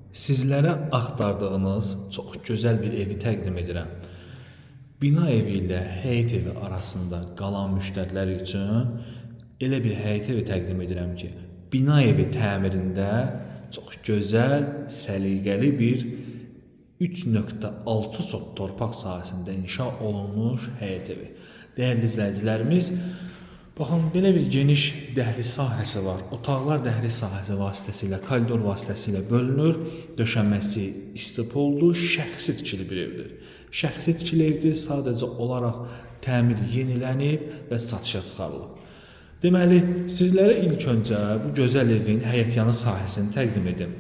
Sizlərə axtardığınız çox gözəl bir evi təqdim edirəm. Bina evi ilə həyət evi arasında qalan müştərilər üçün elə bir həyət evi təqdim edirəm ki, bina evi təmirində çox gözəl, səliqəli bir 3.6 sot torpaq sahəsində inşa olunmuş həyət evi. Dəyərli izləyicilərimiz, baxın, belə bir geniş dəhliz sahəsi var. Otaqlar dəhliz sahəsi vasitəsilə, koridor vasitəsilə bölünür. Döşənməsi istipoldur, şəxsi tikili bir evdir. Şəxsi tikili evdir, sadəcə olaraq təmir yenilənib və satışa çıxarılıb. Deməli, sizlərə ilk öncə bu gözəl evin həyətyanı sahəsini təqdim edim.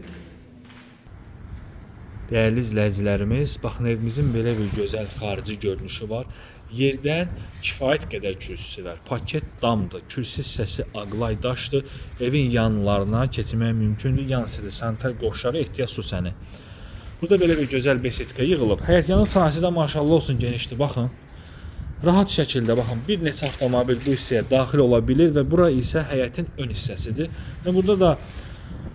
Dəyərli izləyicilərimiz, baxın, evimizin belə bir gözəl xarici görünüşü var. Yerdən kifayət qədər kürsüsü var. Paket damdır, kürsü hissəsi ağlay daşdır. Evin yanlarına keçmək mümkündür. Yan hissədə sanitar qoşağı ehtiyac su səni. Burada belə bir gözəl besetka yığılıb. Həyətyanı sahəsi də maşallah olsun genişdir. Baxın, rahat şəkildə baxın, bir neçə avtomobil bu hissəyə daxil ola bilir və bura isə həyətin ön hissəsidir. Və burada da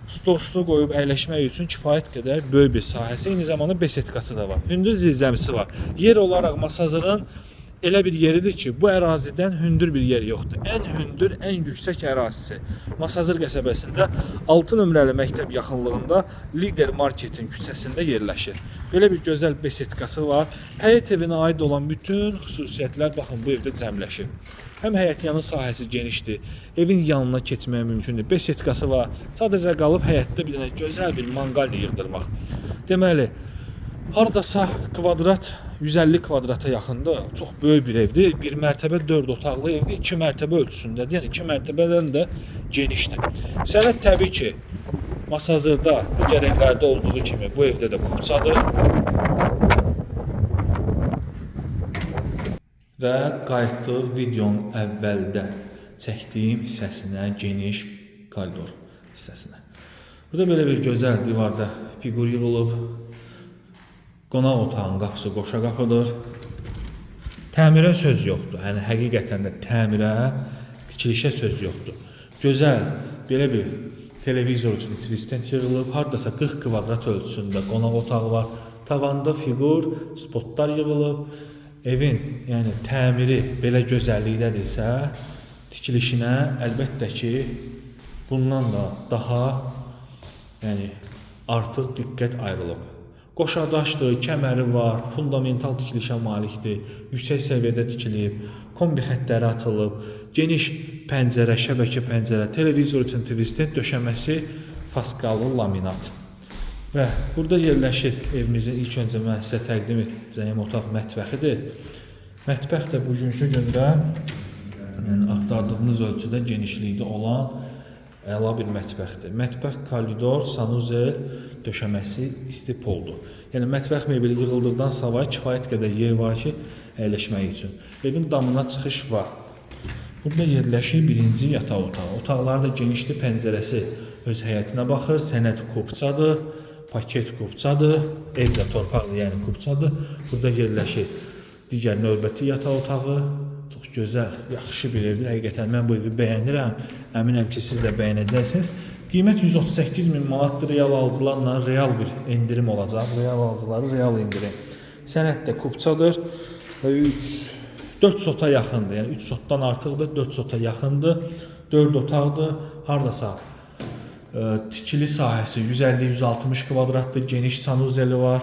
stol qoyub əyləşmək üçün kifayət qədər böyük bir sahəsi, eyni zamanda besetkası da var. Hündür zirzəmisi var. Yer olaraq Masazırın elə bir yeridir ki, bu ərazidən hündür bir yer yoxdur. Ən hündür, ən yüksək ərazisi Masazır qəsəbəsində 6 nömrəli məktəb yaxınlığında Lider Marketin küçəsində yerləşir. Belə bir gözəl besetkası var. Həyət evinə aid olan bütün xüsusiyyətlər baxın bu evdə cəmləşir. Həm həyətyanı sahəsi genişdir, evin yanına keçməyə mümkündür, besetkası var. Sadəcə qalıb həyətdə bir dənə gözəl bir manqal yığdırmaq. Deməli, haradasa kvadrat 150 kvadrata yaxındır. Çox böyük bir evdir. Bir mərtəbə 4 otaqlı evdir. 2 mərtəbə ölçüsündədir. Yəni 2 mərtəbədən də genişdir. Sənəd təbii ki, Masazırda digər evlərdə olduğu kimi bu evdə də kupçadır. Və qayıtdıq videonun əvvəldə çəkdiyim hissəsinə, geniş koridor hissəsinə. Burada belə bir gözəl divarda fiqur yığılıb. Qonaq otağının qapısı qoşa qapıdır. Təmirə söz yoxdur. Yəni həqiqətən də təmirə, tikilişə söz yoxdur. Gözəl belə bir televizor üçün tvistent yığılıb. Hardasa 40 kvadrat ölçüsündə qonaq otağı var. Tavanda fiqur, spotlar yığılıb. Evin, yəni təmiri belə gözəllikdədirsə, tikilişinə əlbəttə ki, bundan da daha artıq diqqət ayrılıb. Qoşadaşdır, kəməri var, fundamental tikilişə malikdir, yüksək səviyyədə tikilib, kombi xəttləri açılıb, geniş pəncərə, şəbəkə pəncərə, televizor üçün tvistent, döşəməsi faskalı laminat. Və burada yerləşir evimizin ilk öncə mən sizə təqdim edəcəyim otaq mətbəxidir. Mətbəx də bugünkü gündə axtardığınız ölçüdə genişlikdə olan əla bir mətbəxdir. Mətbəx koridor, sanuzel, döşəməsi istipoldur. Yəni mətbəx mebeli yığıldıqdan savayı kifayət qədər yer var ki, əyləşmək üçün. Evin damına çıxış var. Burada yerləşir birinci yataq otağı. Otaqları da genişdir, pəncərəsi öz həyətinə baxır, sənəd kupçadır. Paket kupçadır, ev də torpaqlı, yəni kupçadır. Burada yerləşir digər növbəti yataq otağı. Çox gözəl, yaxşı bir evdir. Həqiqətən mən bu evi bəyənirəm. Əminəm ki, siz də bəyənəcəksiniz. Qiymət 138 min manatdır. Real alıcılarla real bir endirim olacaq. Real alıcıları real indirim. Sənəd də kupçadır. 4 sota yaxındır. Yəni 3 sotdan artıqdır, 4 sota yaxındır. 4 otaqdır. Hardasa tikili sahəsi 150-160 kvadratdır, geniş sanuzeli var.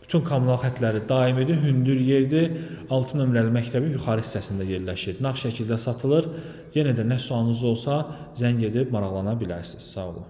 Bütün kommunal xətləri daimidir, hündür yerdir. 6 nömrəli məktəbin yuxarı hissəsində yerləşir. Nağd şəkildə satılır. Yenə də nə sualınız olsa zəng edib maraqlana bilərsiniz. Sağ olun.